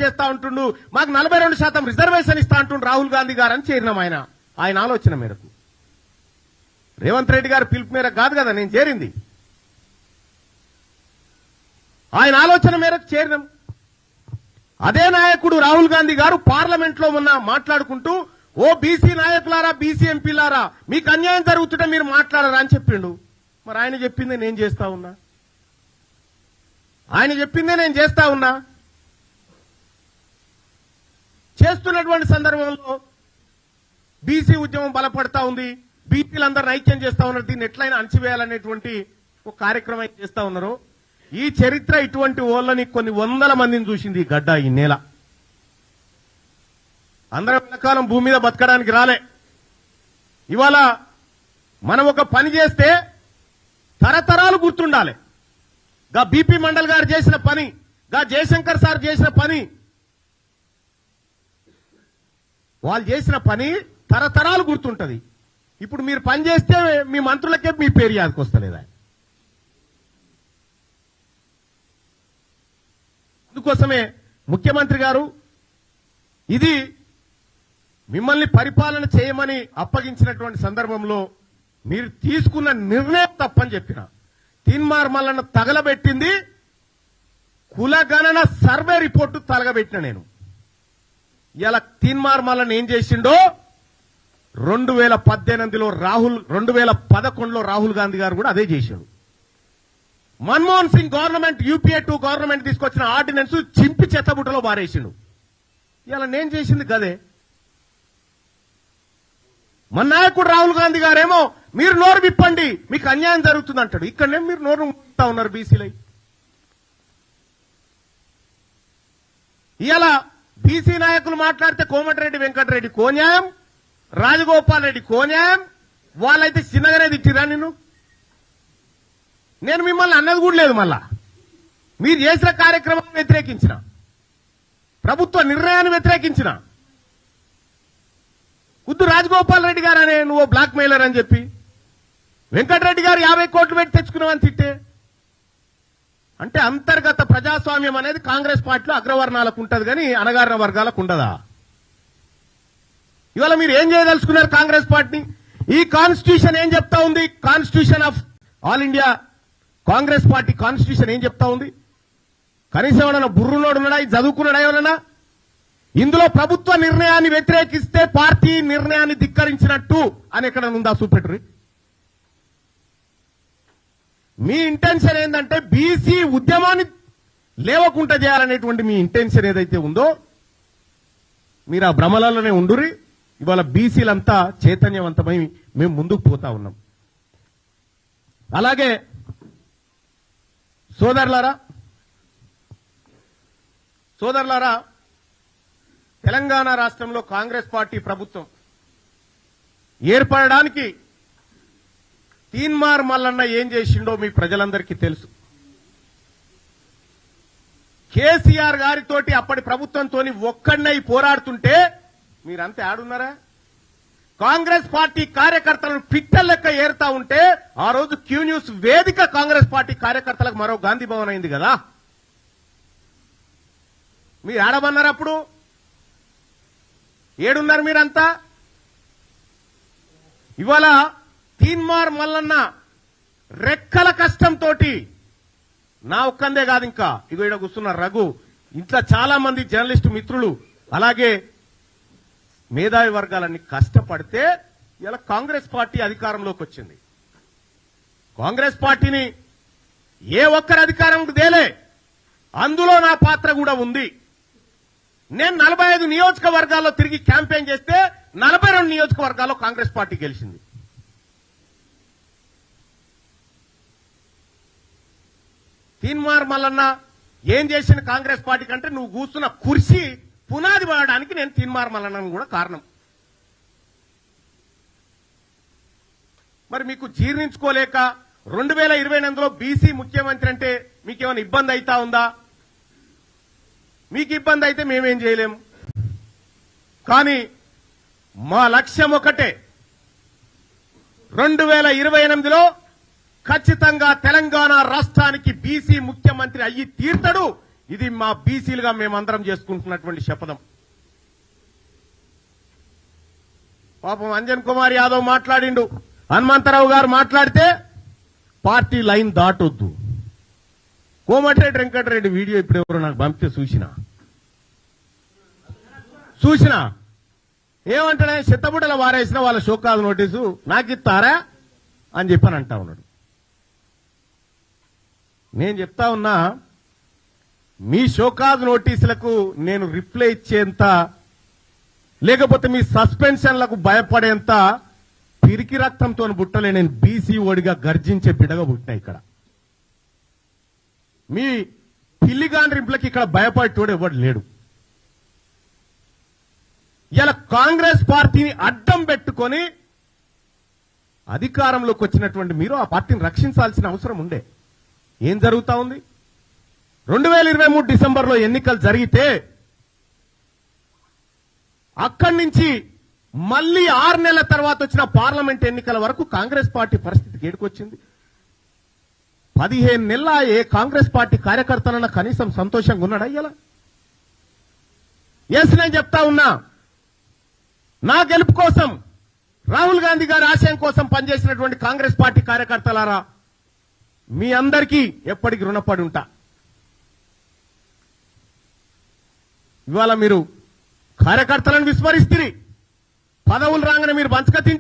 చేస్తా ఉంటుండు, మాకు 42% రిజర్వేషన్ ఇస్తా అంటుండు రాహుల్ గాంధీ గారు అని చేరినాం. ఆయన ఆలోచన మేరకు, రేవంత్ రెడ్డి గారు పిలుపు మేరకు కాదు కదా నేను చేరింది, ఆయన ఆలోచన మేరకు చేరినాం. అదే నాయకుడు రాహుల్ గాంధీ గారు పార్లమెంట్ లో మొన్న మాట్లాడుకుంటూ, ఓ బీసీ నాయకులారా, బీసీ ఎంపీలారా, మీకు అన్యాయం జరుగుతుంటే మీరు మాట్లాడరా అని చెప్పిండు. మరి ఆయన చెప్పిందే నేను చేస్తా ఉన్నా, ఆయన చెప్పిందే నేను చేస్తా ఉన్నా. చేస్తున్నటువంటి సందర్భంలో బీసీ ఉద్యమం బలపడతా ఉంది, బీసీలందరూ ఐక్యం చేస్తా ఉన్నారు, దీన్ని ఎట్లయినా అణచివేయాలనేటువంటి ఒక కార్యక్రమం చేస్తా ఉన్నారు. ఈ చరిత్ర ఇటువంటి ఓళ్ళని కొన్ని వందల మందిని చూసింది ఈ గడ్డ, ఈ నేల. అందరం ఎంతకాలం భూమి మీద బతకడానికి రాలే. ఇవాళ మనం ఒక పని చేస్తే తరతరాలు గుర్తుండాలి. గా బీపీ మండల్ గారు చేసిన పని, గా జయశంకర్ సార్ చేసిన పని, వాళ్ళు చేసిన పని తరతరాలు గుర్తుంటది. ఇప్పుడు మీరు పని చేస్తే మీ మంత్రులకే మీ పేరు యాదకొస్తలేదా? అందుకోసమే ముఖ్యమంత్రి గారు ఇది మిమ్మల్ని పరిపాలన చేయమని అప్పగించినటువంటి సందర్భంలో మీరు తీసుకున్న నిర్ణయం తప్పని చెప్పిన. తీన్మార్ మల్లన్న తగలబెట్టింది కులగణన సర్వే రిపోర్టు తగలబెట్టిన నేను. ఇలా తీన్మార్ మల్లన్న ఏం చేసిండో 2018లో 2011లో రాహుల్ గాంధీ గారు కూడా అదే చేశాడు. Manmohan Singh government, UPA 2 government తీసుకొచ్చిన ఆర్డినెన్స్ చింపి చెత్తబుట్టలో బారేసిండు. ఇలా నేను చేసింది కదే. మన నాయకుడు రాహుల్ గాంధీ గారేమో మీరు నోరు విప్పండి మీకు అన్యాయం జరుగుతుంది అంటాడు. ఇక్కడనే మీరు నోరు విప్పుతా ఉన్నారు బీసీలై. ఇలా బీసీ నాయకులు మాట్లాడితే కోమటిరెడ్డి వెంకటరెడ్డి కోన్యాయం, రాజగోపాల్ రెడ్డి కోన్యాయం, వాళ్ళైతే చిన్నగానే తిట్టిరా నిన్ను. నేను మిమ్మల్ని అన్నది కూడా లేదు. మళ్ళా మీరు చేసిన కార్యక్రమాన్ని వ్యతిరేకించిన, ప్రభుత్వ నిర్ణయాన్ని వ్యతిరేకించిన. కుద్దు రాజగోపాల్ రెడ్డి గారు అనే నువ్వు బ్లాక్ మెయిలర్ అని చెప్పి, వెంకటరెడ్డి గారు 50 కోట్లు పెట్టి తెచ్చుకున్నావని తిట్టే. అంటే అంతర్గత ప్రజాస్వామ్యం అనేది కాంగ్రెస్ పార్టీలో అగ్రవర్ణాలకు ఉంటది కానీ అణగారిన వర్గాలకు ఉండదా? ఇవాళ మీరు ఏం చేయదలుచుకున్నారు కాంగ్రెస్ పార్టీ? ఈ కాన్స్టిట్యూషన్ ఏం చెప్తా ఉంది? Constitution of all India Congress party constitution ఏం చెప్తా ఉంది? కనీసం ఎవడన్నా బుర్రునోడు ఉన్నాడా? చదువుకున్నాడా ఎవరన్నా? ఇందులో ప్రభుత్వ నిర్ణయాన్ని వ్యతిరేకిస్తే పార్టీ నిర్ణయాన్ని ధిక్కరించినట్టు అని ఎక్కడ ఉందా? చూపెట్టుర్రి. మీ ఇంటెన్షన్ ఏంటంటే బీసీ ఉద్యమాన్ని లేవకుండా చేయాలనేటువంటి మీ ఇంటెన్షన్ ఏదైతే ఉందో మీరు ఆ భ్రమలలోనే ఉండుర్రి. ఇవాళ బీసీలంతా చైతన్యవంతమై మేము ముందుకు పోతా ఉన్నాం. అలాగే సోదరులారా, తెలంగాణ రాష్ట్రంలో కాంగ్రెస్ పార్టీ ప్రభుత్వం ఏర్పడడానికి తీన్మార్ మల్లన్న ఏం చేసిండో మీ ప్రజలందరికీ తెలుసు. కేసీఆర్ గారితోటి అప్పటి ప్రభుత్వంతో ఒక్కడినై పోరాడుతుంటే మీరంతా ఆడున్నారా? కాంగ్రెస్ పార్టీ కార్యకర్తలను పిట్టల లెక్క ఏరుతా ఉంటే ఆ రోజు క్యూ న్యూస్ వేదిక కాంగ్రెస్ పార్టీ కార్యకర్తలకు మరో గాంధీ భవన్ అయింది కదా. మీరు ఆడమన్నారు అప్పుడు? ఏడున్నారు మీరంతా? ఇవాళ తీన్మార్ మల్లన్న రెక్కల కష్టంతో నా ఒక్కందే కాదు, ఇంకా ఇగో ఇక్కడ కూర్చున్న రఘు, ఇంట్లో చాలా మంది జర్నలిస్టు మిత్రులు, అలాగే మేధావి వర్గాలన్నీ కష్టపడితే ఇలా కాంగ్రెస్ పార్టీ అధికారంలోకి వచ్చింది. కాంగ్రెస్ పార్టీని ఏ ఒక్కరి అధికారంకు దేలే, అందులో నా పాత్ర కూడా ఉంది. నేను 45 నియోజకవర్గాల్లో తిరిగి క్యాంపెయిన్ చేస్తే 42 నియోజకవర్గాల్లో కాంగ్రెస్ పార్టీ గెలిచింది. తీన్మార్ మల్లన్న ఏం చేసిన కాంగ్రెస్ పార్టీ కంటే నువ్వు కూర్చున్న కుర్చీ పునాది పడడానికి నేను తీన్మార్ మల్లన్న కూడా కారణం. మరి మీకు జీర్ణించుకోలేక 2028లో బీసీ ముఖ్యమంత్రి అంటే మీకేమైనా ఇబ్బంది అవుతా ఉందా? మీకు ఇబ్బంది అయితే మేమేం చేయలేం. కానీ మా లక్ష్యం ఒకటే, 2028లో ఖచ్చితంగా తెలంగాణ రాష్ట్రానికి బీసీ ముఖ్యమంత్రి అయ్యి తీర్తాడు. ఇది మా బీసీలుగా మేమందరం చేసుకుంటున్నటువంటి శపథం. పాపం అంజన్ కుమార్ యాదవ్ మాట్లాడిండు, హనుమంతరావు గారు మాట్లాడితే పార్టీ లైన్ దాటొద్దు. కోమటిరెడ్డి వెంకటరెడ్డి వీడియో ఇప్పుడు ఎవరో నాకు పంపితే చూసినా ఏమంటాడే, చిత్తబుట్టల వారేసిన వాళ్ళ షోకాజ్ నోటీసు నాకు ఇస్తారా అని చెప్పని అంటా ఉన్నాడు. నేను చెప్తా ఉన్నా, మీ షోకాజ్ నోటీసులకు నేను రిప్లై ఇచ్చేంత, లేకపోతే మీ సస్పెన్షన్లకు భయపడేంత పిరికి రక్తంతో పుట్టలే. నేను బీసీ ఓడిగా గర్జించే బిడగా పుట్టినా. ఇక్కడ మీ పిల్లిగాండ్రింపులకి ఇక్కడ భయపడేటోడు ఎవడు లేడు. ఇలా కాంగ్రెస్ పార్టీని అడ్డం పెట్టుకొని అధికారంలోకి వచ్చినటువంటి మీరు ఆ పార్టీని రక్షించాల్సిన అవసరం ఉండే. ఏం జరుగుతా ఉంది? 2023 డిసెంబర్లో ఎన్నికలు జరిగితే అక్కడి నుంచి మళ్లీ 6 నెలల తర్వాత వచ్చిన పార్లమెంట్ ఎన్నికల వరకు కాంగ్రెస్ పార్టీ పరిస్థితికి ఏడుకొచ్చింది. 15 నెలల ఏ కాంగ్రెస్ పార్టీ కార్యకర్తలన్న కనీసం సంతోషంగా ఉన్నాడా? ఇలా ఎస్, నేను చెప్తా ఉన్నా, నా గెలుపు కోసం, రాహుల్ గాంధీ గారి ఆశయం కోసం పనిచేసినటువంటి కాంగ్రెస్ పార్టీ కార్యకర్తలారా, మీ అందరికీ ఎప్పటికీ రుణపడి ఉంటా. ఇవాళ మీరు కార్యకర్తలను విస్మరిస్తుంది, పదవులు రాగానే మీరు పంచక తింటారు.